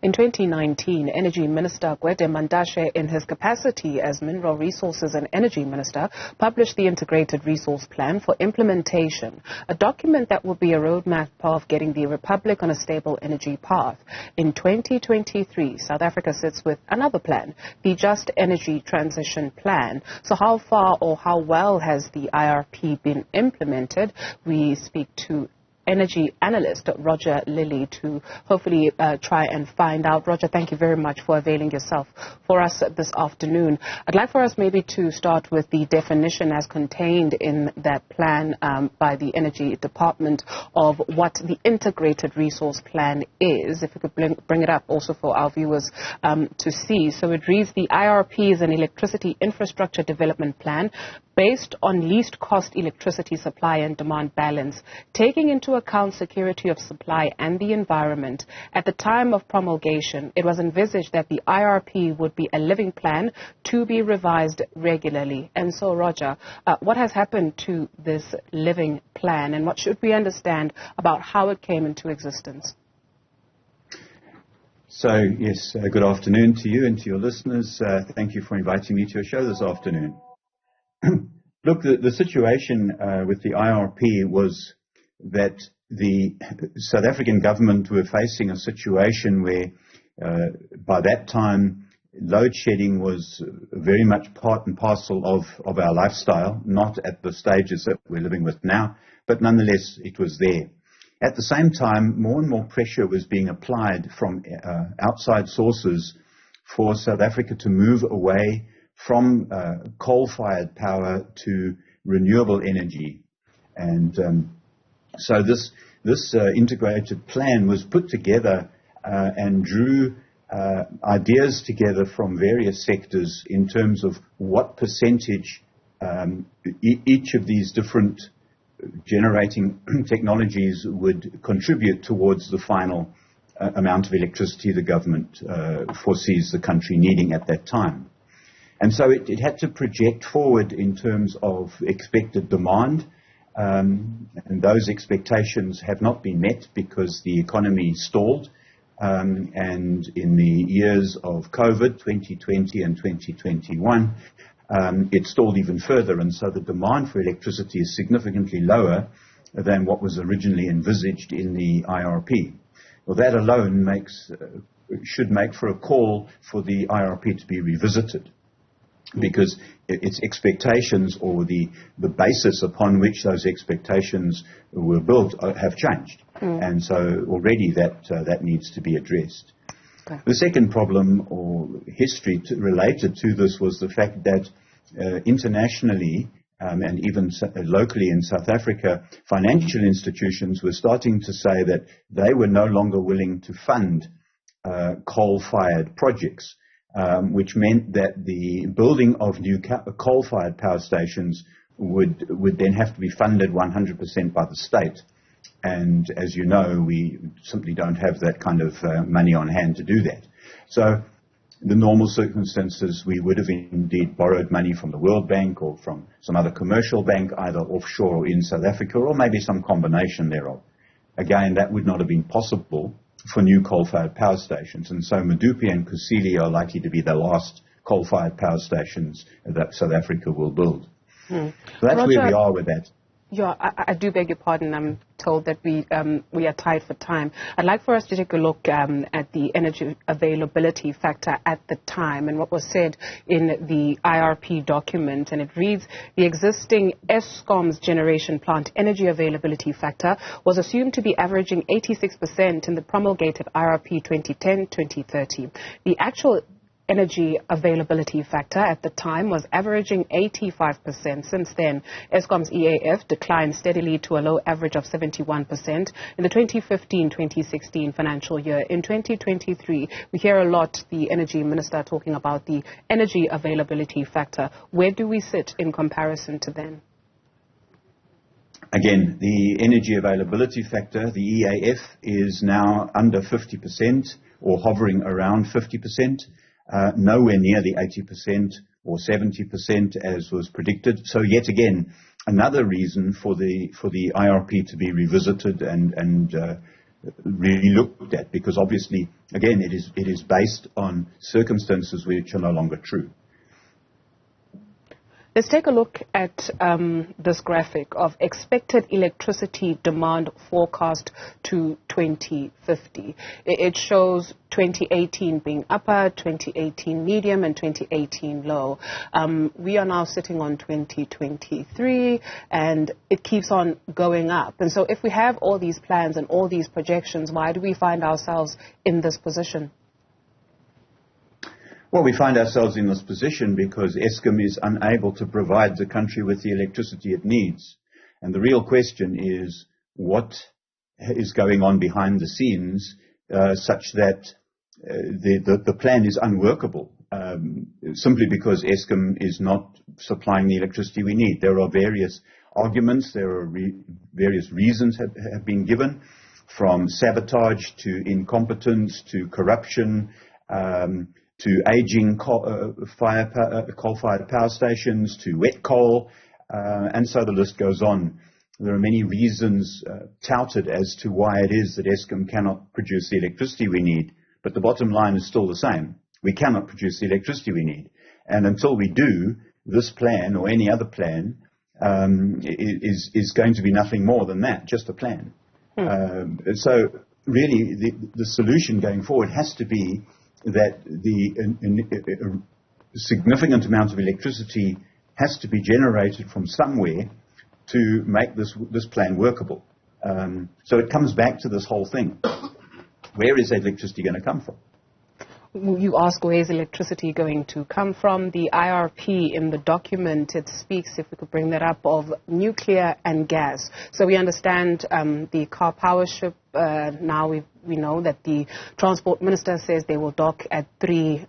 In 2019, Energy Minister Gwede in his capacity as Mineral Resources and Energy Minister, published the Integrated Resource Plan for implementation, a document that will be a roadmap of getting the Republic on a stable energy path. In 2023, South Africa sits with another plan, the Just Energy Transition Plan. So how far or how well has the IRP been implemented? We speak to energy analyst Roger Lilly to hopefully try and find out. Roger, thank you very much for availing yourself for us this afternoon. I'd like for us maybe to start with the definition as contained in that plan by the Energy Department of what the Integrated Resource Plan is. If we could bring it up also for our viewers to see. So it reads, the IRP is an electricity infrastructure development plan based on least cost electricity supply and demand balance, taking into account security of supply and the environment. At the time of promulgation, it was envisaged that the IRP would be a living plan to be revised regularly. And so, Roger, what has happened to this living plan, and what should we understand about how it came into existence? So, yes, good afternoon to you and to your listeners. Thank you for inviting me to your show this afternoon. Look, the situation with the IRP was that the South African government were facing a situation where, by that time, load shedding was very much part and parcel of our lifestyle, not at the stages that we're living with now, but nonetheless it was there. At the same time, more and more pressure was being applied from outside sources for South Africa to move away from coal-fired power to renewable energy. And so this integrated plan was put together and drew ideas together from various sectors in terms of what percentage each of these different generating technologies would contribute towards the final amount of electricity the government foresees the country needing at that time. And so it had to project forward in terms of expected demand, and those expectations have not been met because the economy stalled, and in the years of COVID, 2020 and 2021, it stalled even further, and so the demand for electricity is significantly lower than what was originally envisaged in the IRP. Well, that alone should make for a call for the IRP to be revisited, because its expectations or the basis upon which those expectations were built have changed. And so already that needs to be addressed. Okay. The second problem or history related to this was the fact that internationally and even locally in South Africa, financial institutions were starting to say that they were no longer willing to fund coal-fired projects. Which meant that the building of new coal-fired power stations would then have to be funded 100% by the state. And as you know, we simply don't have that kind of money on hand to do that. So in the normal circumstances, we would have indeed borrowed money from the World Bank or from some other commercial bank, either offshore or in South Africa, or maybe some combination thereof. Again, that would not have been possible for new coal-fired power stations. And so Medupi and Kusile are likely to be the last coal-fired power stations that South Africa will build. So that's Roger, where we are with that. Yeah, I do beg your pardon. I'm told that we are tied for time. I'd like for us to take a look at the energy availability factor at the time and what was said in the IRP document. And it reads, the existing Eskom's generation plant energy availability factor was assumed to be averaging 86% in the promulgated IRP 2010-2030. The actual energy availability factor at the time was averaging 85%. Since then, Eskom's EAF declined steadily to a low average of 71% in the 2015-2016 financial year. In 2023, we hear a lot the Energy Minister talking about the energy availability factor. Where do we sit in comparison to then? Again, the energy availability factor, the EAF, is now under 50% or hovering around 50%. Nowhere near the 80% or 70% as was predicted. So yet again, another reason for the IRP to be revisited and really looked at, because obviously, again, it is based on circumstances which are no longer true. Let's take a look at this graphic of expected electricity demand forecast to 2050. It shows 2018 being upper, 2018 medium, and 2018 low. We are now sitting on 2023, and it keeps on going up. And so if we have all these plans and all these projections, why do we find ourselves in this position? Well, we find ourselves in this position because Eskom is unable to provide the country with the electricity it needs. And the real question is, what is going on behind the scenes such that the plan is unworkable, simply because Eskom is not supplying the electricity we need. There are various arguments, there are various reasons have been given, from sabotage to incompetence to corruption, to aging coal-fired power stations, to wet coal, and so the list goes on. There are many reasons touted as to why it is that Eskom cannot produce the electricity we need, but the bottom line is still the same. We cannot produce the electricity we need. And until we do, this plan or any other plan is going to be nothing more than that, just a plan. So really the solution going forward has to be that the significant amount of electricity has to be generated from somewhere to make this plan workable. So it comes back to this whole thing. Where is electricity going to come from? You ask, where is electricity going to come from? The IRP in the document, it speaks, if we could bring that up, of nuclear and gas. So we understand the Karpowership. Now we know that the Transport Minister says they will dock at 3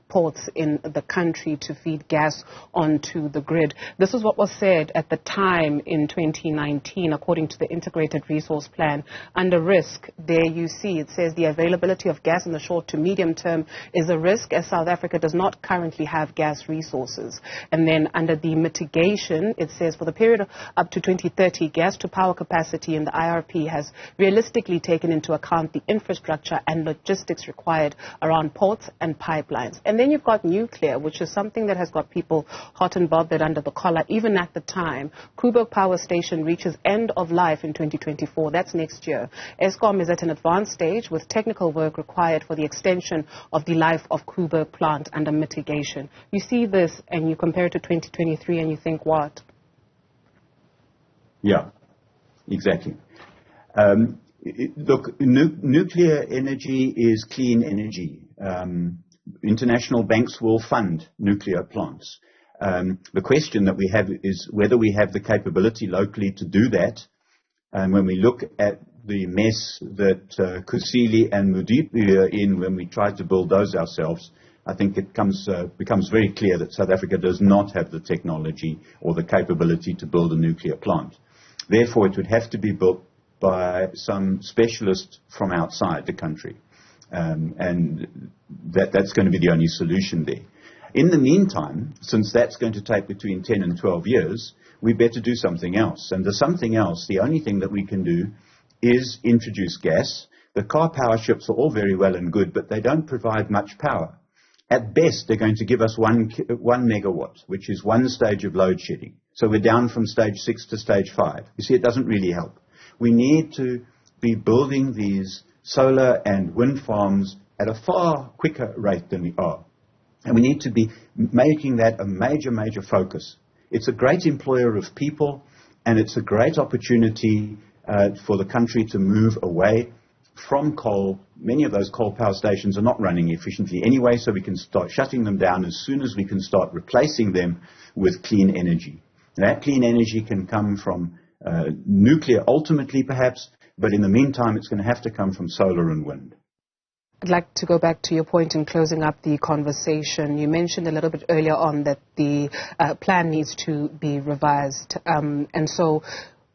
ports in the country to feed gas onto the grid. This is what was said at the time in 2019, according to the Integrated Resource Plan. Under risk, there you see, it says the availability of gas in the short to medium term is a risk, as South Africa does not currently have gas resources. And then under the mitigation, it says for the period up to 2030, gas to power capacity in the IRP has realistically taken into account the infrastructure and logistics required around ports and pipelines. And then you've got nuclear, which is something that has got people hot and bothered under the collar, even at the time. Koeberg Power Station reaches end of life in 2024. That's next year. Eskom is at an advanced stage with technical work required for the extension of the life of Koeberg plant under mitigation. You see this and you compare it to 2023 and you think, what? Yeah, exactly. Look, nuclear energy is clean energy. International banks will fund nuclear plants. The question that we have is whether we have the capability locally to do that. And when we look at the mess that Kusile and Mudipi are in when we tried to build those ourselves, I think it becomes very clear that South Africa does not have the technology or the capability to build a nuclear plant. Therefore, it would have to be built by some specialist from outside the country. And that's going to be the only solution there. In the meantime, since that's going to take between 10 and 12 years, we better do something else. And the something else, the only thing that we can do is introduce gas. The Karpowerships are all very well and good, but they don't provide much power. At best, they're going to give us 1 megawatt, which is 1 stage of load shedding. So we're down from stage 6 to stage 5. You see, it doesn't really help. We need to be building these solar and wind farms at a far quicker rate than we are. And we need to be making that a major, major focus. It's a great employer of people, and it's a great opportunity for the country to move away from coal. Many of those coal power stations are not running efficiently anyway, so we can start shutting them down as soon as we can start replacing them with clean energy. And that clean energy can come from nuclear ultimately perhaps, but in the meantime it's going to have to come from solar and wind. I'd like to go back to your point in closing up the conversation. You mentioned a little bit earlier on that the plan needs to be revised. And so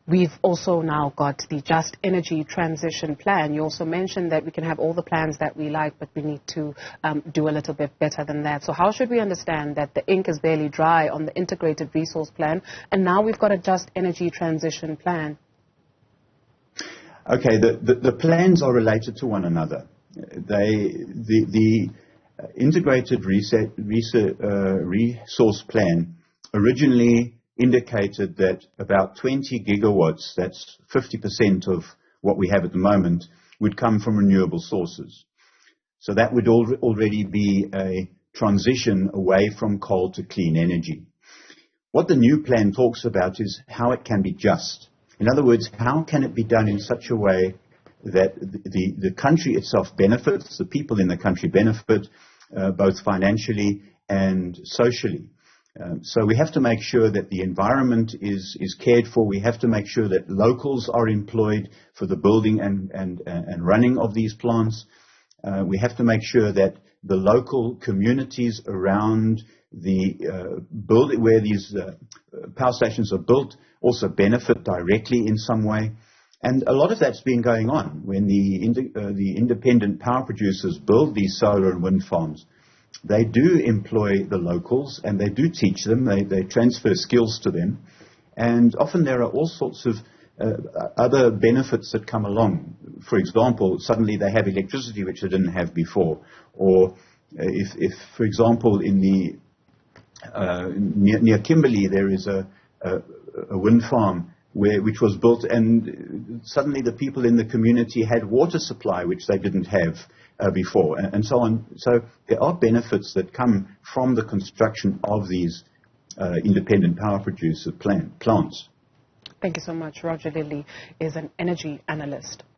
we've also now got the Just Energy Transition Plan. You also mentioned that we can have all the plans that we like, but we need to do a little bit better than that. So how should we understand that the ink is barely dry on the Integrated Resource Plan, and now we've got a Just Energy Transition Plan? Okay, the plans are related to one another. The integrated resource plan originally indicated that about 20 gigawatts, that's 50% of what we have at the moment, would come from renewable sources. So that would already be a transition away from coal to clean energy. What the new plan talks about is how it can be just. In other words, how can it be done in such a way that the country itself benefits, the people in the country benefit, both financially and socially. So we have to make sure that the environment is cared for. We have to make sure that locals are employed for the building and running of these plants. We have to make sure that the local communities around the building where these power stations are built also benefit directly in some way. And a lot of that's been going on when the independent power producers build these solar and wind farms. They do employ the locals and they do teach them, they transfer skills to them, and often there are all sorts of other benefits that come along. For example, suddenly they have electricity which they didn't have before, or if for example, in the near Kimberley there is a wind farm which was built, and suddenly the people in the community had water supply which they didn't have before, and so on. So there are benefits that come from the construction of these independent power producer plants. Thank you so much. Roger Lilly is an energy analyst.